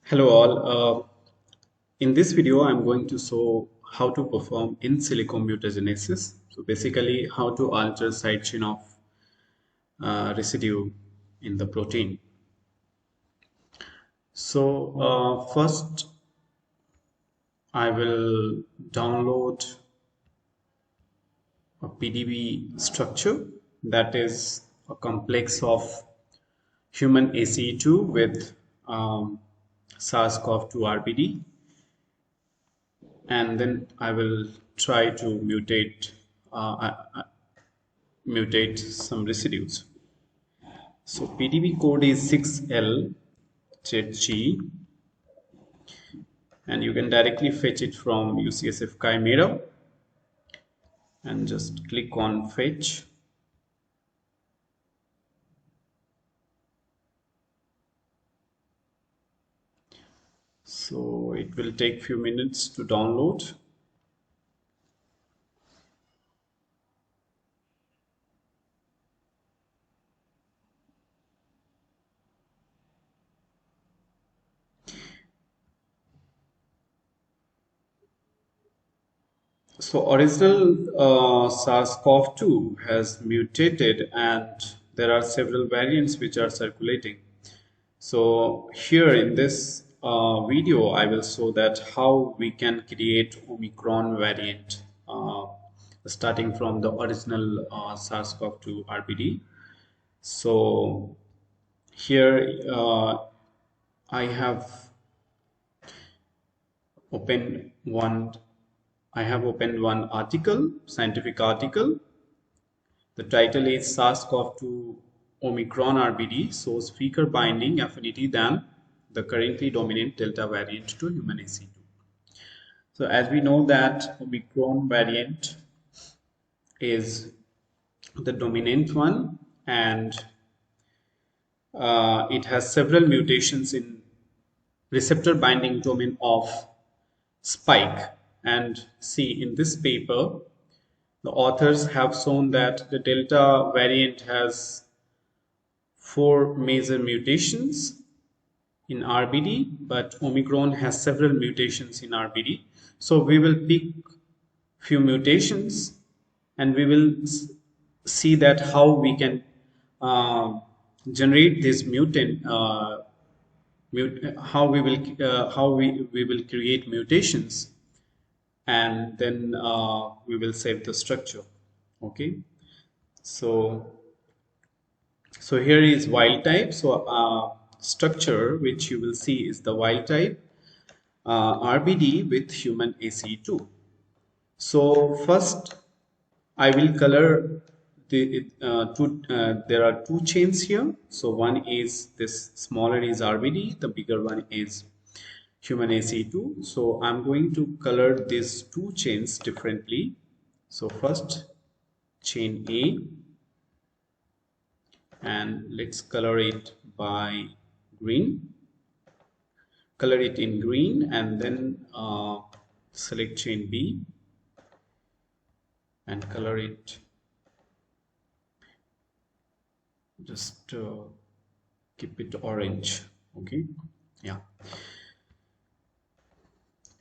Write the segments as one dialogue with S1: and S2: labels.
S1: Hello all. In this video, I'm going to show how to perform in silico mutagenesis. So basically, how to alter side chain of residue in the protein. So first, I will download a PDB structure that is a complex of human ACE2 with SARS-CoV-2 RBD, and then I will try to mutate some residues. So PDB code is 6L-ZG, and you can directly fetch it from UCSF Chimera and just click on fetch. So it will take few minutes to download. So original SARS-CoV-2 has mutated, and there are several variants which are circulating. So here in this video, I will show that how we can create Omicron variant starting from the original SARS-CoV-2 RBD. So here I have opened one article, scientific article. The title is SARS-CoV-2 Omicron RBD shows weaker binding affinity than the currently dominant Delta variant to human ACE2. So as we know that Omicron variant is the dominant one, and it has several mutations in receptor binding domain of spike. And see, in this paper, the authors have shown that the Delta variant has 4 major mutations in RBD, but Omicron has several mutations in RBD. So we will pick few mutations, and we will see that how we can uh, generate this mutant, how we will create mutations, and then we will save the structure. Okay, so here is wild type. So structure which you will see is the wild type RBD with human ACE2. So first I will color there are two chains here. So one is this smaller is RBD, the bigger one is human ACE2. So I'm going to color these two chains differently. So first chain A, and let's color it by green. Color it in green, and then select chain B and color it, just keep it orange. Okay, yeah,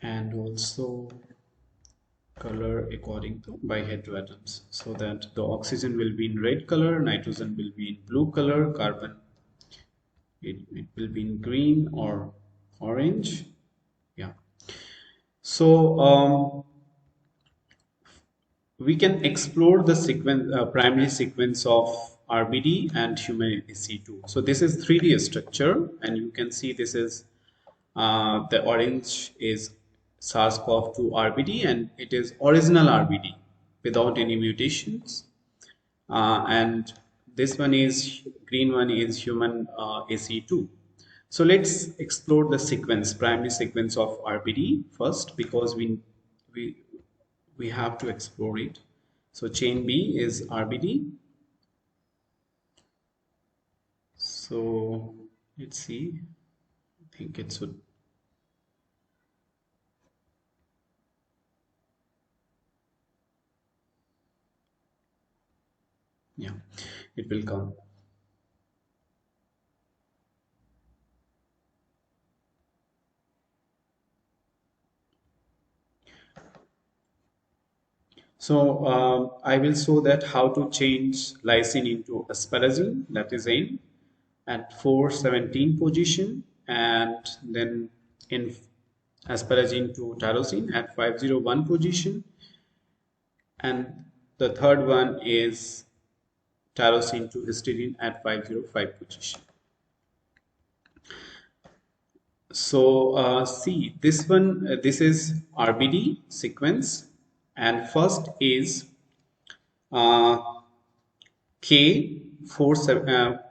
S1: and also color according to by heteroatoms, so that the oxygen will be in red color, nitrogen will be in blue color, carbon it will be in green or orange. Yeah, so we can explore the sequence, primary sequence of RBD and human ACE2. So this is 3D structure, and you can see this is the orange is SARS-CoV-2 RBD, and it is original RBD without any mutations. And this one is green one is human ACE2. So let's explore the sequence, primary sequence of RBD first, because we we have to explore it. So chain B is RBD. So let's see, I think it should, yeah, it will come. So I will show that how to change lysine into asparagine, that is N, at 417 position, and then in asparagine to tyrosine at 501 position, and the third one is tyrosine to histidine at 505 position. So see this one, this is RBD sequence, and first is K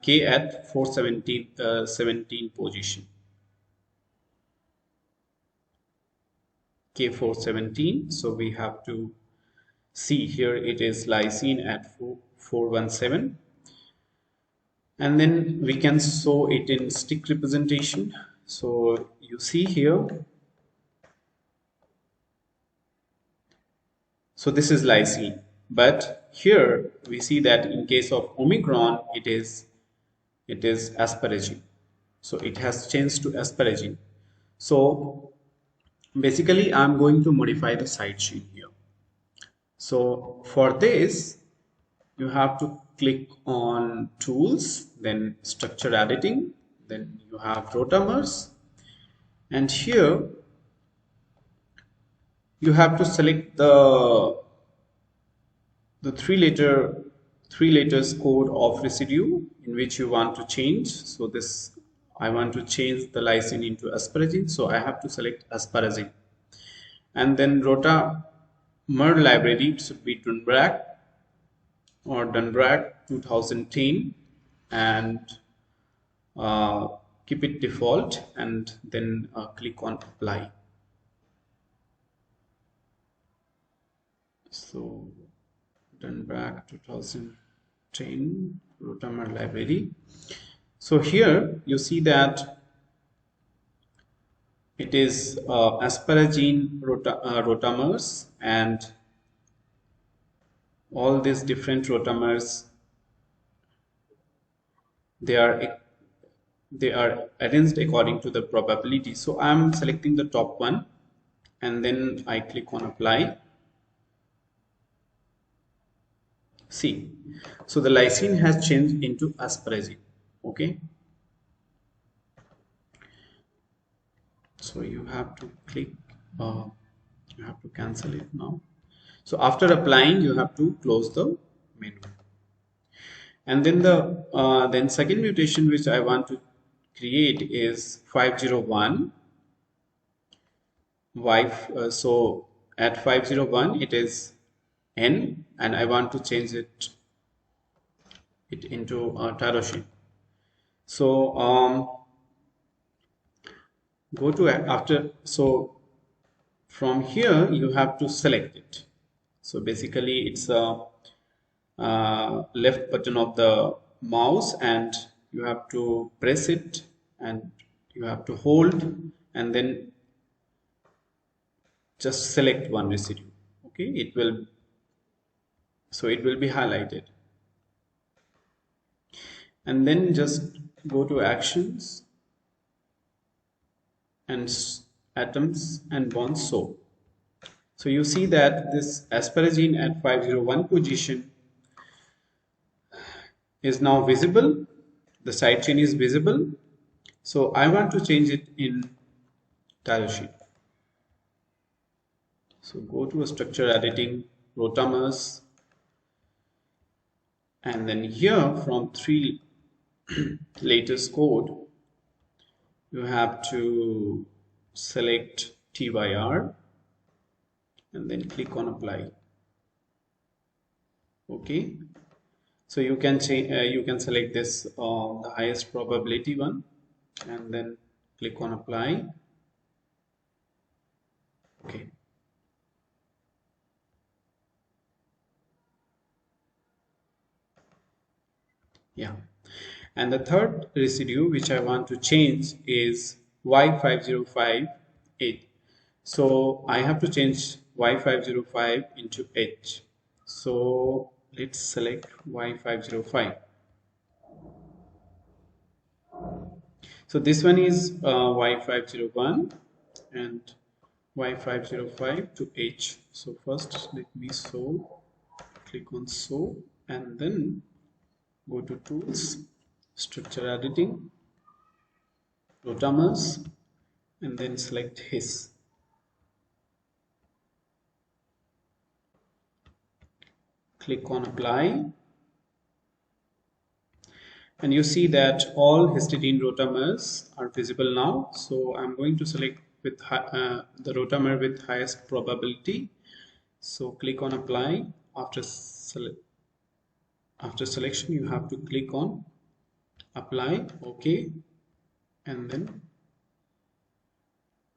S1: K at 417 17 position. K 417. So we have to see here it is lysine at 417, and then we can show it in stick representation. So you see here, so this is lysine, but here we see that in case of Omicron it is asparagine, so it has changed to asparagine. So basically I'm going to modify the side chain here. So for this you have to click on tools, then structure editing, then you have rotamers, and here you have to select the three letters code of residue in which you want to change. So this, I want to change the lysine into asparagine, so I have to select asparagine, and then rotamer library, it should be Dunbrack or Dunbrack 2010, and keep it default, and then click on apply. So Dunbrack 2010 rotamer library. So here you see that it is asparagine rotamers, and all these different rotamers, they are arranged according to the probability. So I'm selecting the top one, and then I click on apply. See, so the lysine has changed into asparagine. Okay, so you have to click, you have to cancel it now. So after applying, you have to close the menu, and then the then second mutation which I want to create is 501 y. So at 501 it is N, and I want to change it into tyrosine. So go to after, so from here you have to select it. So basically it's a left button of the mouse, and you have to press it, and you have to hold, and then just select one residue. Okay, it will be highlighted, and then just go to actions and atoms and bonds. So you see that this asparagine at 501 position is now visible, the side chain is visible. So I want to change it in tyrosine. So go to a structure editing, rotamers, and then here from three letters code you have to select TYR, and then click on apply. Okay, so you can change, you can select this the highest probability one, and then click on apply. Okay, yeah, and the third residue which I want to change is Y5058. So I have to change Y505 into H. So let's select Y505. So this one is Y501, and Y505 to H. So first let me show, click on show, and then go to tools, structure editing, rotamers, and then select his. Click on apply, and you see that all histidine rotamers are visible now. So I'm going to select with the rotamer with highest probability. So click on apply. After selection, you have to click on apply, OK, and then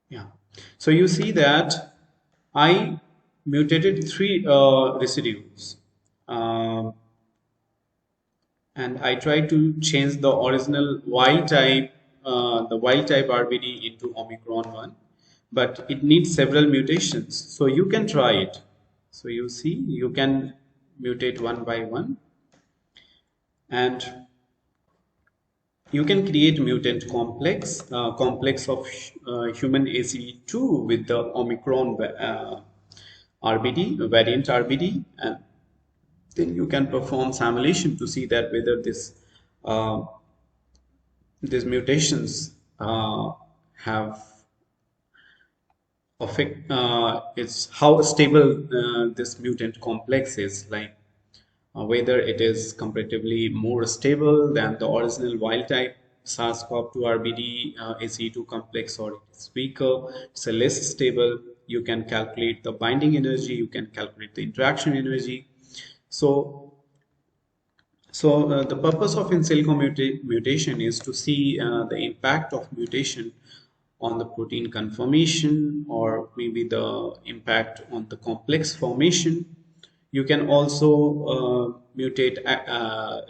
S1: yeah. So you see that I mutated 3 residues. And I try to change the original wild type, RBD into Omicron one, but it needs several mutations. So you can try it. So you see, you can mutate one by one, and you can create mutant complex of human ACE2 with the Omicron RBD, variant RBD, and then you can perform simulation to see that whether uh, these mutations have affect it's how stable this mutant complex is, like whether it is comparatively more stable than the original wild type SARS-CoV-2 RBD ACE2 complex, or it's weaker, it's a less stable. You can calculate the binding energy, you can calculate the interaction energy. So the purpose of in silico mutation is to see the impact of mutation on the protein conformation, or maybe the impact on the complex formation. You can also mutate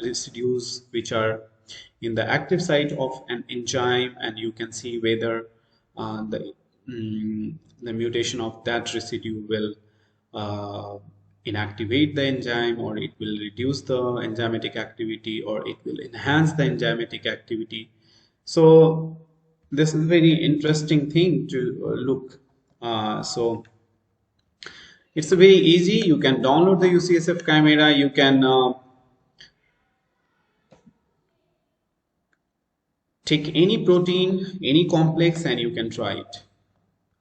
S1: residues which are in the active site of an enzyme, and you can see whether the mutation of that residue will uh, inactivate the enzyme, or it will reduce the enzymatic activity, or it will enhance the enzymatic activity. So this is very interesting thing to look. So it's very easy. You can download the UCSF Chimera. You can take any protein, any complex, and you can try it.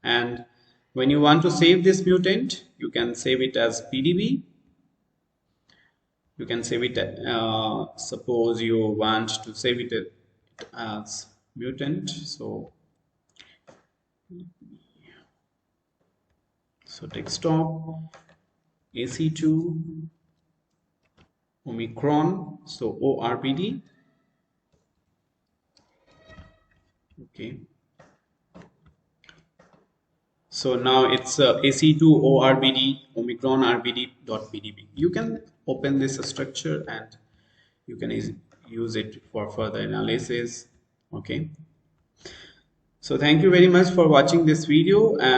S1: And when you want to save this mutant, you can save it as PDB. You can save it, suppose you want to save it as mutant. So desktop, AC2, Omicron, so ORBD. Okay. So now it's AC2 ORBD, Omicron RBD.PDB. You can open this structure and you can use it for further analysis. Okay. So thank you very much for watching this video, and